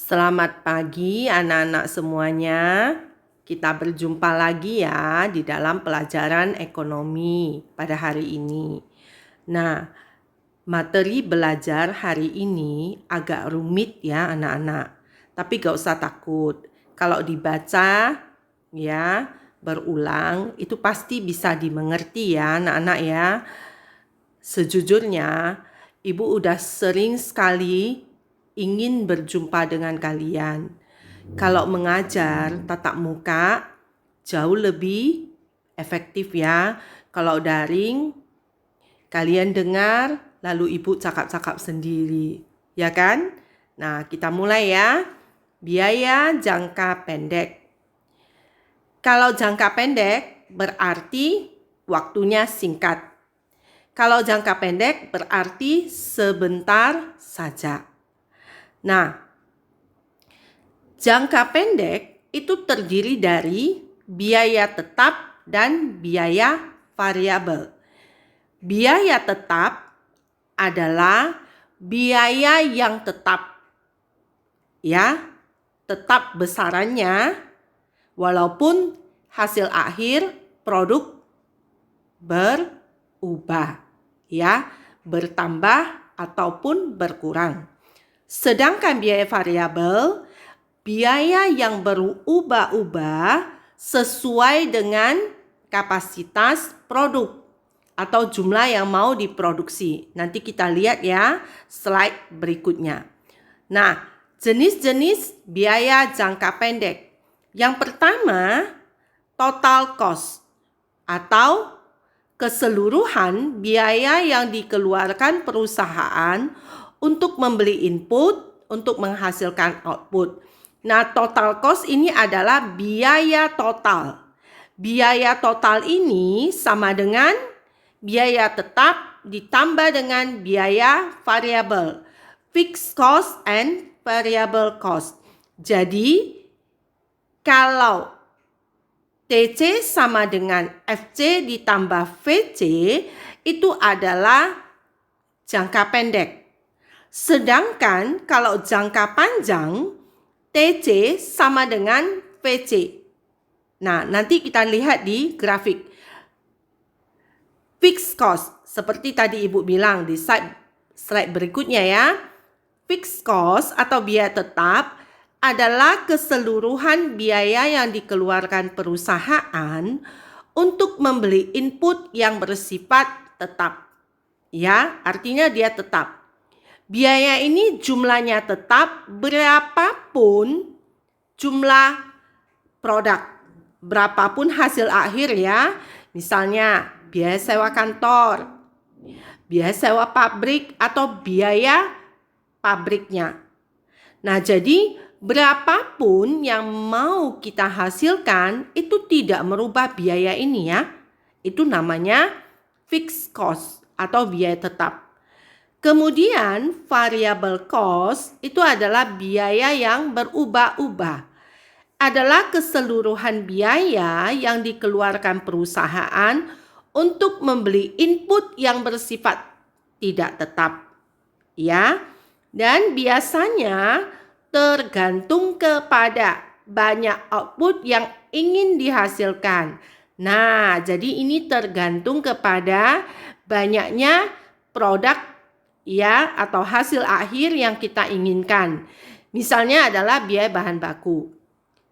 Selamat pagi anak-anak semuanya. Kita berjumpa lagi ya di dalam pelajaran ekonomi pada hari ini. Nah, materi belajar hari ini agak rumit ya anak-anak. Tapi gak usah takut. Kalau dibaca ya berulang itu pasti bisa dimengerti ya anak-anak ya. Sejujurnya, Ibu udah sering sekali ingin berjumpa dengan kalian. Kalau mengajar tatap muka jauh lebih efektif ya. Kalau daring, kalian dengar lalu Ibu cakap-cakap sendiri, ya kan? Nah, kita mulai ya. Biaya jangka pendek. Kalau jangka pendek berarti waktunya singkat. Kalau jangka pendek berarti sebentar saja. Nah, jangka pendek itu terdiri dari biaya tetap dan biaya variabel. Biaya tetap adalah biaya yang tetap, ya, tetap besarannya walaupun hasil akhir produk berubah, ya, bertambah ataupun berkurang. Sedangkan biaya variabel, biaya yang berubah-ubah sesuai dengan kapasitas produk atau jumlah yang mau diproduksi. Nanti kita lihat ya slide berikutnya. Nah, jenis-jenis biaya jangka pendek. Yang pertama, total cost atau keseluruhan biaya yang dikeluarkan perusahaan untuk membeli input untuk menghasilkan output. Nah, total cost ini adalah biaya total. Biaya total ini sama dengan biaya tetap ditambah dengan biaya variabel. Fixed cost and variable cost. Jadi, kalau TC sama dengan FC ditambah VC itu adalah jangka pendek. Sedangkan kalau jangka panjang, TC sama dengan VC. Nah, nanti kita lihat di grafik. Fixed cost, seperti tadi Ibu bilang di slide berikutnya ya. Fixed cost atau biaya tetap adalah keseluruhan biaya yang dikeluarkan perusahaan untuk membeli input yang bersifat tetap. Ya, artinya dia tetap. Biaya ini jumlahnya tetap berapapun jumlah produk, berapapun hasil akhir ya. Misalnya biaya sewa kantor, biaya sewa pabrik atau biaya pabriknya. Nah, jadi berapapun yang mau kita hasilkan itu tidak merubah biaya ini ya. Itu namanya fixed cost atau biaya tetap. Kemudian variable cost itu adalah biaya yang berubah-ubah. Adalah keseluruhan biaya yang dikeluarkan perusahaan untuk membeli input yang bersifat tidak tetap. Ya. Dan biasanya tergantung kepada banyak output yang ingin dihasilkan. Nah, jadi ini tergantung kepada banyaknya produk ya atau hasil akhir yang kita inginkan. Misalnya adalah biaya bahan baku.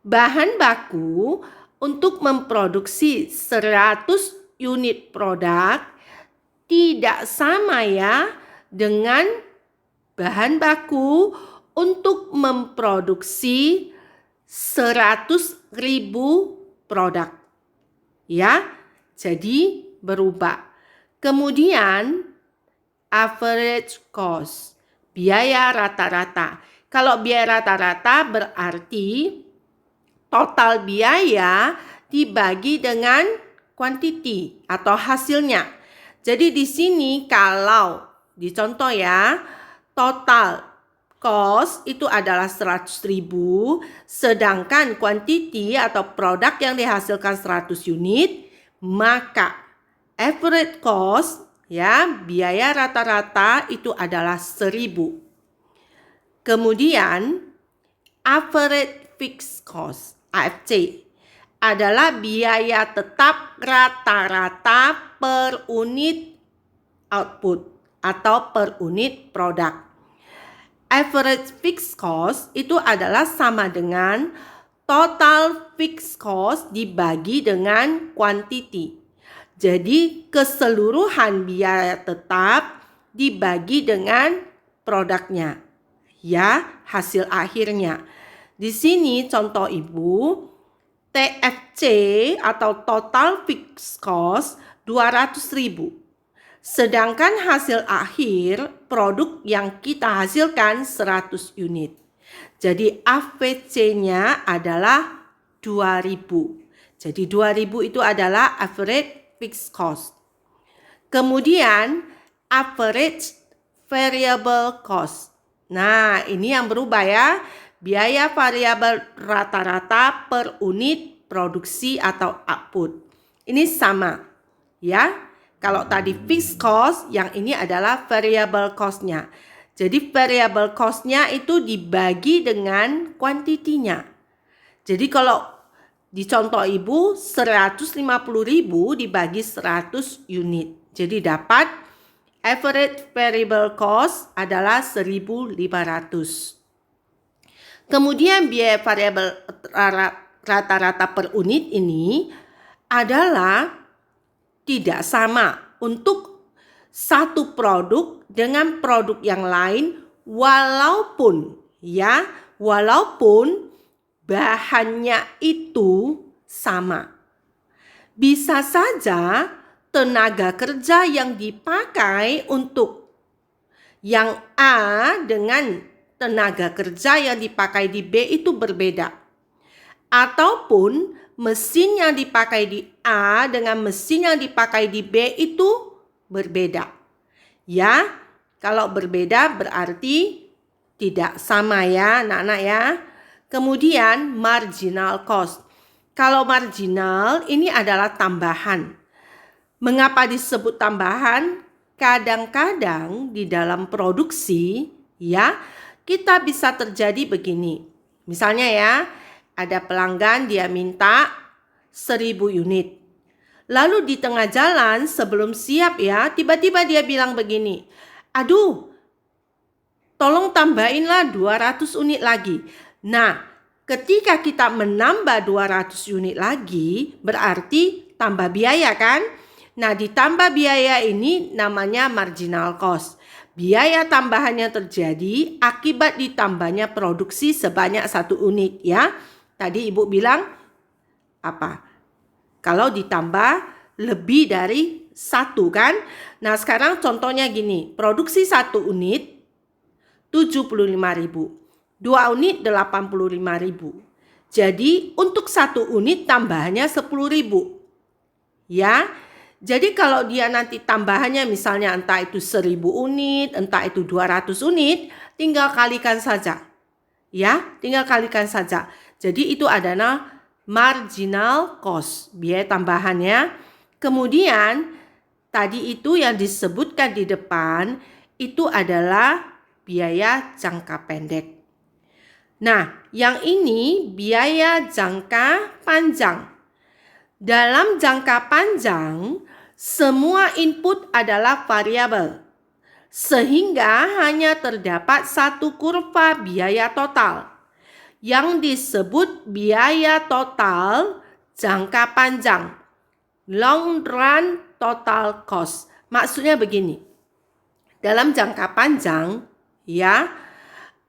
Bahan baku untuk memproduksi 100 unit produk tidak sama ya dengan bahan baku untuk memproduksi 100.000 produk. Ya, jadi berubah. Kemudian average cost, biaya rata-rata. Kalau biaya rata-rata berarti total biaya dibagi dengan quantity atau hasilnya. Jadi di sini kalau dicontoh ya, total cost itu adalah 100.000, sedangkan quantity atau produk yang dihasilkan 100 unit, maka average cost ya, biaya rata-rata itu adalah 1.000. Kemudian average fixed cost, AFC, adalah biaya tetap rata-rata per unit output atau per unit produk. Average fixed cost itu adalah sama dengan total fixed cost dibagi dengan quantity. Jadi keseluruhan biaya tetap dibagi dengan produknya, ya, hasil akhirnya. Di sini contoh Ibu, TFC atau total fixed cost 200.000. Sedangkan hasil akhir produk yang kita hasilkan 100 unit. Jadi AVC-nya adalah 2.000. Jadi 2.000 itu adalah average fixed cost. Kemudian average variable cost. Nah, ini yang berubah ya. Biaya variabel rata-rata per unit produksi atau output. Ini sama, ya. Kalau tadi fixed cost, yang ini adalah variable cost-nya. Jadi variable cost-nya itu dibagi dengan kuantitinya. Jadi kalau di contoh Ibu 150.000 dibagi 100 unit. Jadi dapat average variable cost adalah 1.500. Kemudian biaya variabel rata-rata per unit ini adalah tidak sama untuk satu produk dengan produk yang lain walaupun bahannya itu sama. Bisa saja tenaga kerja yang dipakai untuk yang A dengan tenaga kerja yang dipakai di B itu berbeda. Ataupun mesin yang dipakai di A dengan mesin yang dipakai di B itu berbeda. Ya, kalau berbeda berarti tidak sama ya anak-anak ya. Kemudian marginal cost. Kalau marginal ini adalah tambahan. Mengapa disebut tambahan? Kadang-kadang di dalam produksi ya kita bisa terjadi begini. Misalnya ya, ada pelanggan dia minta 1.000 unit. Lalu di tengah jalan sebelum siap ya, tiba-tiba dia bilang begini, aduh, tolong tambahinlah 200 unit lagi. Nah, ketika kita menambah 200 unit lagi, berarti tambah biaya kan? Nah, ditambah biaya ini namanya marginal cost. Biaya tambahannya terjadi akibat ditambahnya produksi sebanyak 1 unit ya. Tadi Ibu bilang apa? Kalau ditambah lebih dari 1 kan? Nah, sekarang contohnya gini. Produksi 1 unit 75.000. 2 unit 85.000. Jadi untuk 1 unit tambahannya 10.000. Ya. Jadi kalau dia nanti tambahannya misalnya entah itu 1.000 unit, entah itu 200 unit, tinggal kalikan saja. Ya, tinggal kalikan saja. Jadi itu adalah marginal cost, biaya tambahannya. Kemudian tadi itu yang disebutkan di depan itu adalah biaya jangka pendek. Nah, yang ini biaya jangka panjang. Dalam jangka panjang, semua input adalah variabel, sehingga hanya terdapat satu kurva biaya total yang disebut biaya total jangka panjang, long run total cost. Maksudnya begini, dalam jangka panjang, ya,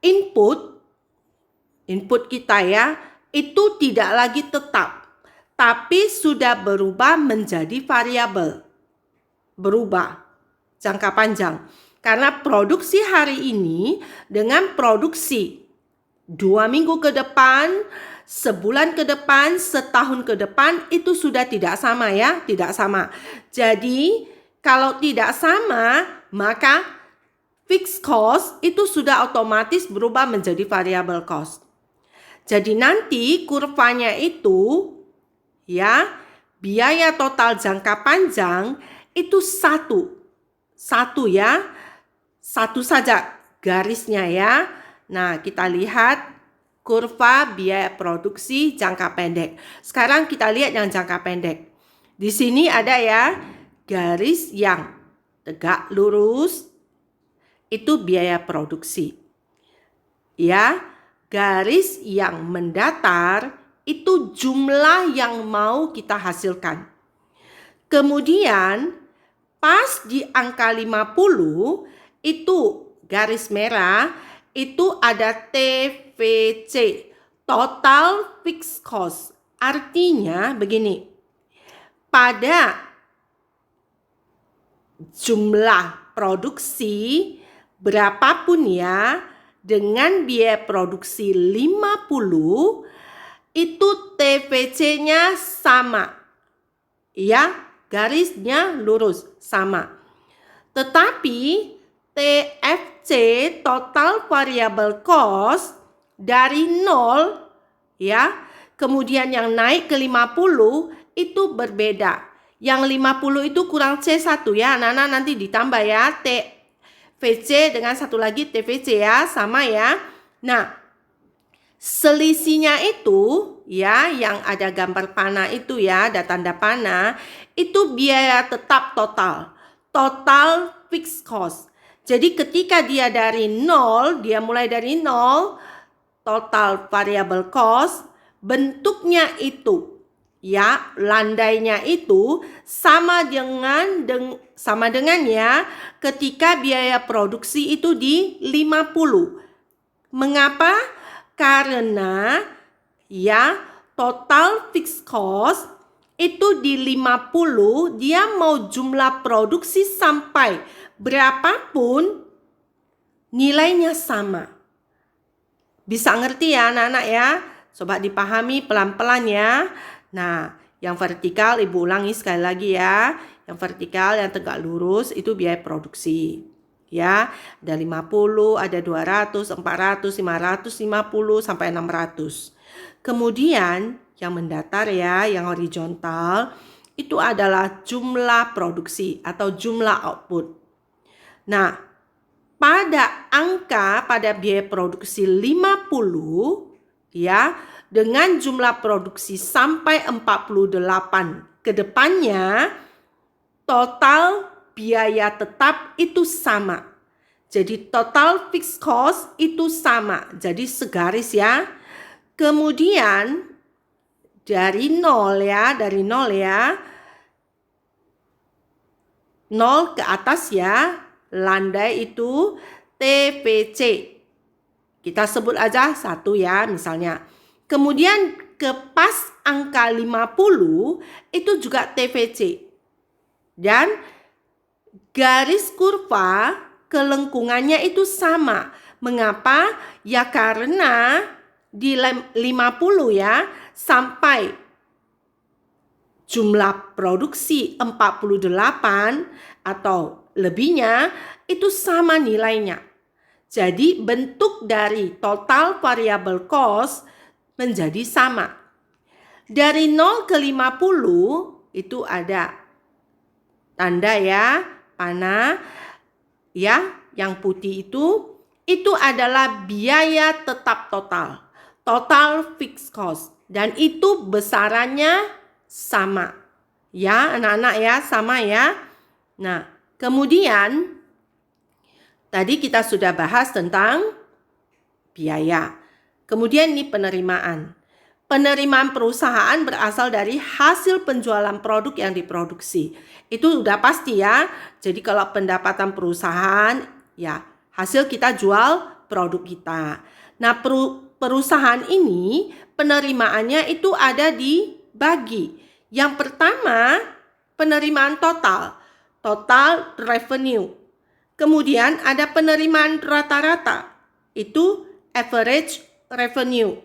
input kita ya, itu tidak lagi tetap, tapi sudah berubah menjadi variabel. Berubah jangka panjang. Karena produksi hari ini dengan produksi 2 minggu ke depan, sebulan ke depan, setahun ke depan itu sudah tidak sama ya, tidak sama. Jadi kalau tidak sama, maka fixed cost itu sudah otomatis berubah menjadi variable cost. Jadi nanti kurvanya itu ya, biaya total jangka panjang itu satu ya, satu saja garisnya ya. Nah, kita lihat kurva biaya produksi jangka pendek. Sekarang kita lihat yang jangka pendek. Di sini ada ya, garis yang tegak lurus itu biaya produksi. Ya, garis yang mendatar itu jumlah yang mau kita hasilkan. Kemudian pas di angka 50 itu garis merah itu ada TVC, total fixed cost. Artinya begini, pada jumlah produksi berapapun ya, dengan biaya produksi 50 itu TVC-nya sama. Ya, garisnya lurus sama. Tetapi TFC, total variable cost, dari 0 ya, kemudian yang naik ke 50 itu berbeda. Yang 50 itu kurang C1 ya, anak-anak nanti ditambah ya, TVC dengan satu lagi TVC ya, sama ya. Nah, selisihnya itu ya, yang ada gambar panah itu ya, ada tanda panah, itu biaya tetap total. Total fixed cost. Jadi ketika dia dari 0, dia mulai dari 0, total variable cost, bentuknya itu ya, landainya itu sama dengan ya, ketika biaya produksi itu di 50. Mengapa? Karena ya, total fixed cost itu di 50, dia mau jumlah produksi sampai berapapun nilainya sama. Bisa ngerti ya anak-anak ya? Coba dipahami pelan-pelan ya. Nah, yang vertikal ibu ulangi sekali lagi ya. Yang vertikal yang tegak lurus itu biaya produksi. Ya, ada 50, ada 200, 400, 550 sampai 600. Kemudian yang mendatar ya, yang horizontal itu adalah jumlah produksi atau jumlah output. Nah, pada biaya produksi 50 ya, dengan jumlah produksi sampai 48 ke depannya, total biaya tetap itu sama. Jadi total fixed cost itu sama. Jadi segaris ya. Kemudian dari 0 ya, 0 ke atas ya, landai itu TVC. Kita sebut aja 1 ya misalnya. Kemudian ke pas angka 50 itu juga TVC. Dan garis kurva kelengkungannya itu sama. Mengapa? Ya karena di 50 ya, sampai jumlah produksi 48 atau lebihnya itu sama nilainya. Jadi bentuk dari total variable cost menjadi sama. Dari 0 ke 50 itu ada tanda ya, panah ya, yang putih itu adalah biaya tetap total. Total fixed cost. Dan itu besarannya sama. Ya, anak-anak ya, sama ya. Nah, kemudian tadi kita sudah bahas tentang biaya. Kemudian ini penerimaan. Penerimaan perusahaan berasal dari hasil penjualan produk yang diproduksi. Itu udah pasti ya. Jadi kalau pendapatan perusahaan, ya hasil kita jual produk kita. Nah, perusahaan ini penerimaannya itu ada dibagi. Yang pertama, penerimaan total. Total revenue. Kemudian ada penerimaan rata-rata. Itu average revenue.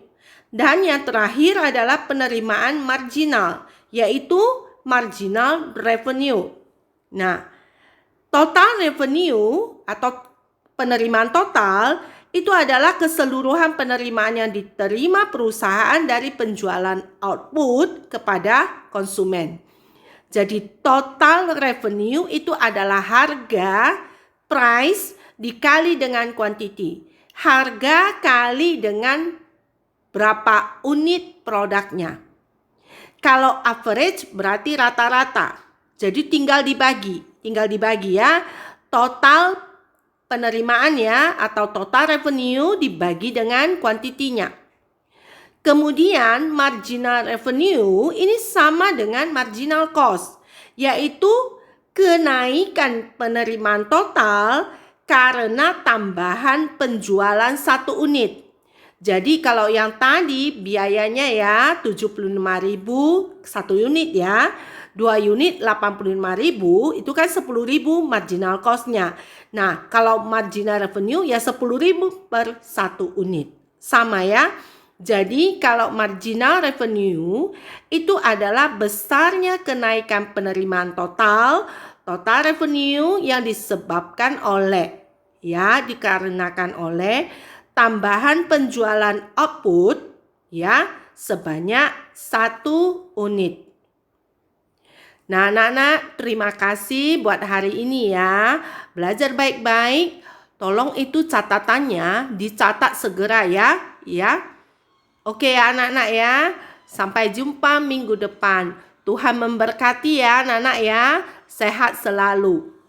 Dan yang terakhir adalah penerimaan marginal, yaitu marginal revenue. Nah, total revenue atau penerimaan total itu adalah keseluruhan penerimaan yang diterima perusahaan dari penjualan output kepada konsumen. Jadi total revenue itu adalah harga, price, dikali dengan quantity. Harga kali dengan berapa unit produknya. Kalau average berarti rata-rata. Jadi tinggal dibagi ya. Total penerimaan ya atau total revenue dibagi dengan kuantitinya. Kemudian marginal revenue ini sama dengan marginal cost, yaitu kenaikan penerimaan total karena tambahan penjualan 1 unit. Jadi kalau yang tadi biayanya ya 75.000 1 unit ya. 2 unit 85.000 itu kan 10.000 marginal cost-nya. Nah, kalau marginal revenue ya 10.000 per 1 unit. Sama ya. Jadi kalau marginal revenue itu adalah besarnya kenaikan penerimaan total revenue yang disebabkan oleh dikarenakan oleh tambahan penjualan output ya sebanyak 1 unit. Nah, anak-anak, terima kasih buat hari ini ya. Belajar baik-baik. Tolong itu catatannya dicatat segera ya. Oke ya anak-anak ya. Sampai jumpa minggu depan. Tuhan memberkati ya anak-anak ya. Sehat selalu.